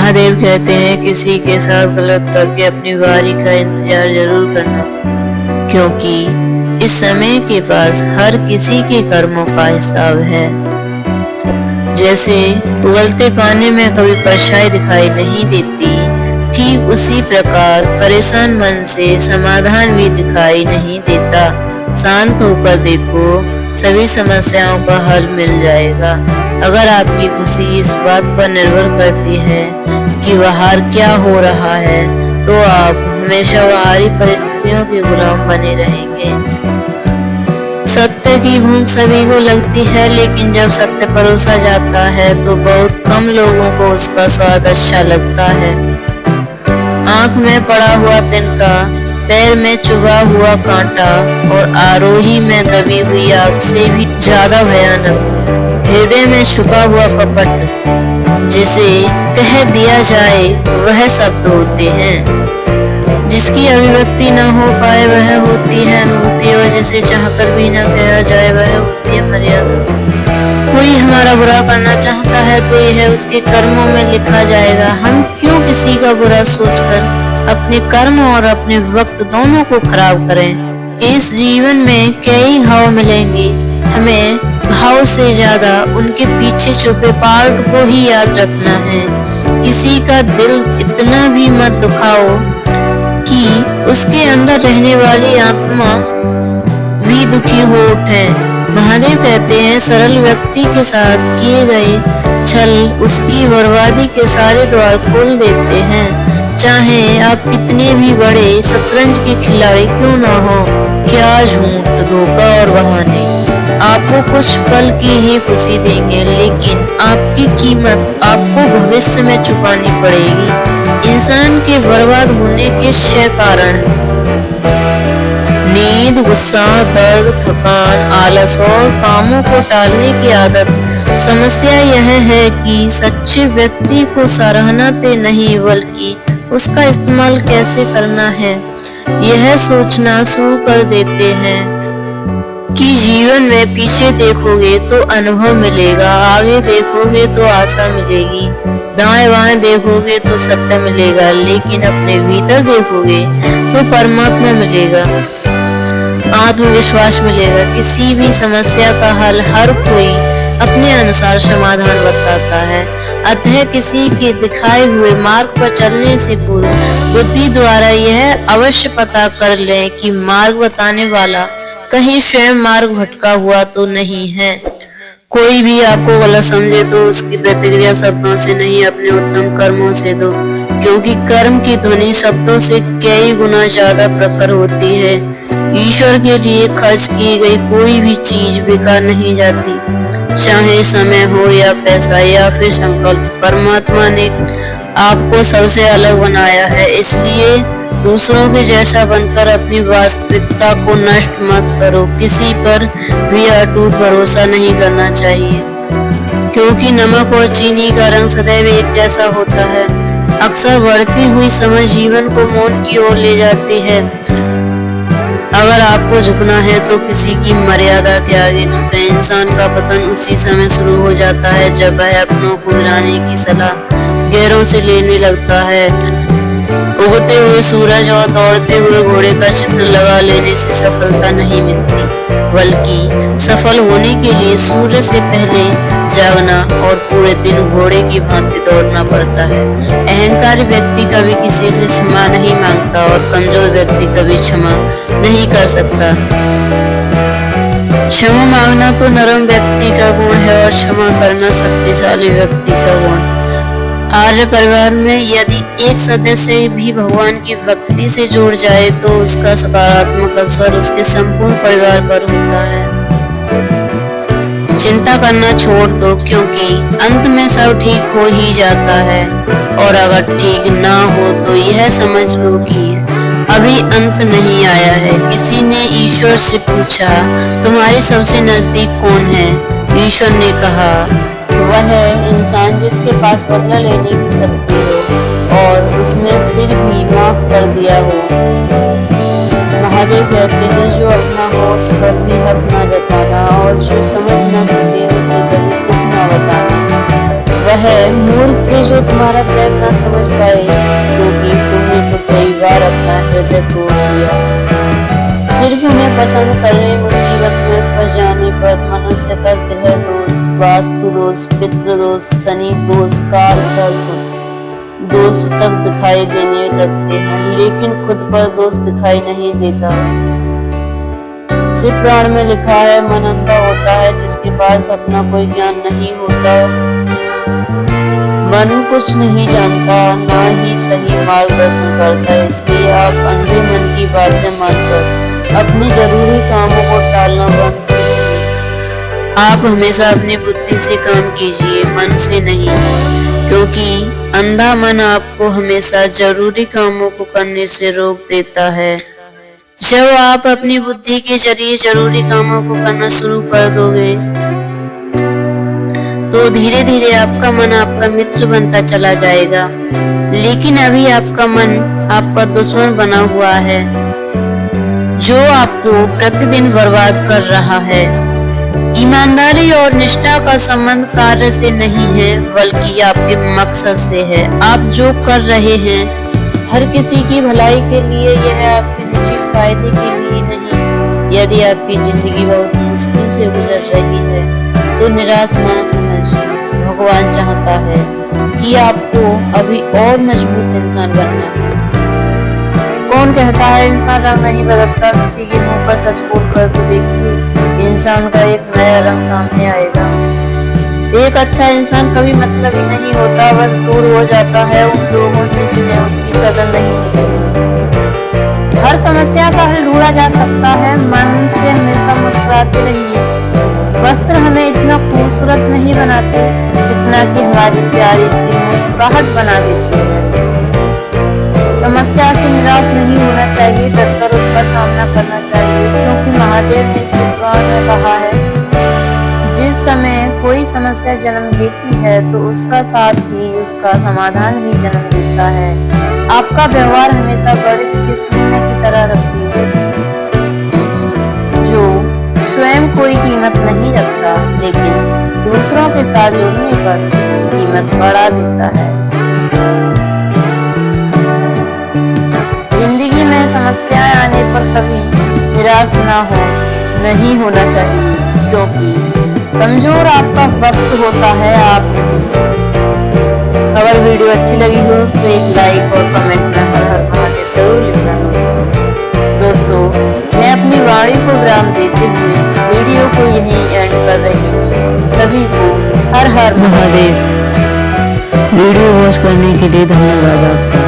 महादेव कहते हैं किसी के साथ गलत करके अपनी बारी का इंतजार जरूर करना, क्योंकि इस समय के पास हर किसी के कर्मों का हिसाब है। जैसे उगलते पानी में कभी परछाई दिखाई नहीं देती, ठीक उसी प्रकार परेशान मन से समाधान भी दिखाई नहीं देता। शांत होकर देखो, सभी समस्याओं का हल मिल जाएगा। अगर आपकी खुशी इस बात पर निर्भर करती है कि बाहर क्या हो रहा है, तो आप हमेशा बाहरी परिस्थितियों के गुलाम बने रहेंगे। सत्य की भूख सभी को लगती है, लेकिन जब सत्य परोसा जाता है तो बहुत कम लोगों को उसका स्वाद अच्छा लगता है। आंख में पड़ा हुआ तिनका, पैर में चुभा हुआ कांटा और आरोही में दबी हुई आग से भी ज्यादा भयानक हृदय में छुपा हुआ कपट जिसे कह दिया जाए वह शब्द होते हैं। जिसकी अभिव्यक्ति न हो पाए वह होती है अनुभूति, और जिसे चाहकर भी न कहा जाए वह होती है मर्यादा। कोई हमारा बुरा करना चाहता है तो यह उसके कर्मों में लिखा जाएगा। हम क्यों किसी का बुरा सोचकर अपने कर्म और अपने वक्त दोनों को खराब करें। इस जीवन में कई घाव मिलेंगे, हमें घाव से ज्यादा उनके पीछे छुपे पार्ट को ही याद रखना है। किसी का दिल इतना भी मत दुखाओ कि उसके अंदर रहने वाली आत्मा भी दुखी हो उठे। महादेव कहते हैं सरल व्यक्ति के साथ किए गए छल उसकी बर्बादी के सारे द्वार खोल देते हैं। चाहे आप कितने भी बड़े शतरंज के खिलाड़ी क्यों ना हो, क्या झूठ, धोखा और बहाने आपको कुछ पल की ही खुशी देंगे, लेकिन आपकी कीमत आपको भविष्य में चुकानी पड़ेगी। इंसान के बर्बाद होने के 6 कारण: नींद, गुस्सा, दर्द, थकान, आलस और कामों को टालने की आदत। समस्या यह है कि सच्चे व्यक्ति को सराहना से नहीं बल्कि उसका इस्तेमाल कैसे करना है यह सोचना शुरू कर देते हैं। कि जीवन में पीछे देखोगे तो अनुभव मिलेगा, आगे देखोगे तो आशा मिलेगी, दाएं बाएं देखोगे तो सत्य मिलेगा, लेकिन अपने भीतर देखोगे तो परमात्मा मिलेगा, आत्मविश्वास मिलेगा। किसी भी समस्या का हल हर कोई अपने अनुसार समाधान बताता है, अतः किसी के दिखाए हुए मार्ग पर चलने से पूर्व बुद्धि द्वारा यह अवश्य पता कर लें कि मार्ग बताने वाला कहीं स्वयं मार्ग भटका हुआ तो नहीं है। कोई भी आपको गलत समझे तो उसकी प्रतिक्रिया शब्दों से नहीं अपने उत्तम कर्मों से दो, क्योंकि कर्म की ध्वनि शब्दों से कई गुना ज्यादा प्रखर होती है। ईश्वर के लिए खर्च की गई कोई भी चीज बेकार नहीं जाती, चाहे समय हो या पैसा या फिर संकल्प। परमात्मा ने आपको सबसे अलग बनाया है, इसलिए दूसरों के जैसा बनकर अपनी वास्तविकता को नष्ट मत करो। किसी पर भी अटूट भरोसा नहीं करना चाहिए, क्योंकि नमक और चीनी का रंग सदैव एक जैसा होता है। अक्सर बढ़ती हुई समझ जीवन को मौन की ओर ले जाती है। अगर आपको झुकना है तो किसी की मर्यादा के आगे झुके। इंसान का पतन उसी समय शुरू हो जाता है जब वह अपनों को गिराने की सलाह गैरों से लेने लगता है। उगते हुए सूरज और दौड़ते हुए घोड़े का चित्र लगा लेने से सफलता नहीं मिलती, बल्कि सफल होने के लिए सूर्य से पहले जागना और पूरे दिन घोड़े की भांति दौड़ना पड़ता है। अहंकारी व्यक्ति कभी किसी से क्षमा नहीं मांगता और कमजोर व्यक्ति कभी क्षमा नहीं कर सकता। क्षमा मांगना तो नरम व्यक्ति का गुण है और क्षमा करना शक्तिशाली व्यक्ति का गुण। आर्य परिवार में यदि एक सदस्य भी भगवान की भक्ति से जुड़ जाए तो उसका सकारात्मक असर उसके संपूर्ण परिवार पर होता है। चिंता करना छोड़ दो, क्योंकि अंत में सब ठीक हो ही जाता है, और अगर ठीक ना हो तो यह समझ लो कि अभी अंत नहीं आया है। किसी ने ईश्वर से पूछा, तुम्हारे सबसे नजदीक कौन है? ईश्वर ने कहा, वह इंसान जिसके पास बदला लेने की शक्ति हो और उसमें फिर भी माफ कर दिया हो। महादेव कहते हैं जो अपना हो उस पर भी हक न जताना, और जो समझ न सके उसे कभी दुख न बताना। वह मूर्ख थे जो तुम्हारा प्रेम ना समझ पाए, क्योंकि तुमने तो कई बार अपना हृदय तोड़ दिया। सिर्फ उन्हें पसंद करने, मुसीबत में फंस जाने पर मनुष्य का ग्रह दोष, वास्तु दोष, पितृ दोष, शनि दोष, काल सर्प दोष तक दिखाई देने लगते हैं, लेकिन खुद पर दोष दिखाई नहीं देता। शिव पुराण में लिखा है, मन अंधा होता है जिसके पास अपना कोई ज्ञान नहीं होता। मन कुछ नहीं जानता, ना ही सही मार्गदर्शन करता, इसलिए आप अंधे मन की बातें मानकर अपने जरूरी कामों को टालना बंद कीजिए। आप हमेशा अपनी बुद्धि से काम कीजिए, मन से नहीं, क्योंकि अंधा मन आपको हमेशा जरूरी कामों को करने से रोक देता है। जब आप अपनी बुद्धि के जरिए जरूरी कामों को करना शुरू कर दोगे, तो धीरे धीरे आपका मन आपका मित्र बनता चला जाएगा। लेकिन अभी आपका मन आपका दुश्मन बना हुआ है, जो आपको प्रतिदिन बर्बाद कर रहा है। ईमानदारी और निष्ठा का संबंध कार्य से नहीं है, बल्कि आपके मकसद से है। आप जो कर रहे हैं हर किसी की भलाई के लिए, यह आपके निजी फायदे के लिए नहीं। यदि आपकी जिंदगी बहुत मुश्किल से गुजर रही है, तो निराश ना समझ। भगवान चाहता है कि आपको अभी और मजबूत इंसान बनना है। कौन कहता है इंसान रंग नहीं बदलता? किसी के मुंह पर सच बोल कर तो देखिए, इंसान का एक नया रंग सामने आएगा। एक अच्छा इंसान कभी मतलबी नहीं होता, बस दूर हो जाता है उन लोगों से जिन्हें उसकी कदर नहीं होती। हर समस्या का हल ढूंढा जा सकता है, मन से हमेशा मुस्कुराते रहिए। वस्त्र हमें इतना खूबसूरत नहीं बनाते जितना कि हमारी प्यारी सी मुस्कुराहट बना देती है। समस्या से निराश नहीं होना चाहिए, डटकर उसका सामना करना चाहिए, क्योंकि महादेव ने शिव पुराण में कहा है, जिस समय कोई समस्या जन्म लेती है तो उसका साथ ही उसका समाधान भी जन्म लेता है। आपका व्यवहार हमेशा गणित के शून्य की तरह रखिए, जो स्वयं कोई कीमत नहीं रखता, लेकिन दूसरों के साथ जुड़ने पर उसकी कीमत बढ़ा देता है। जिंदगी में समस्याएं आने पर कभी निराश नहीं होना चाहिए, क्योंकि कमजोर आपका वक्त होता है, आप नहीं। अगर वीडियो अच्छी लगी हो तो एक लाइक और कमेंट में हर हर महादेव जरूर लिखना दोस्तों। मैं अपनी वाणी को विराम देते हुए वीडियो को यहीं एंड कर रही हूँ। सभी को हर हर महादेव। वीडियो वॉच करने के लिए धन्यवाद आपका।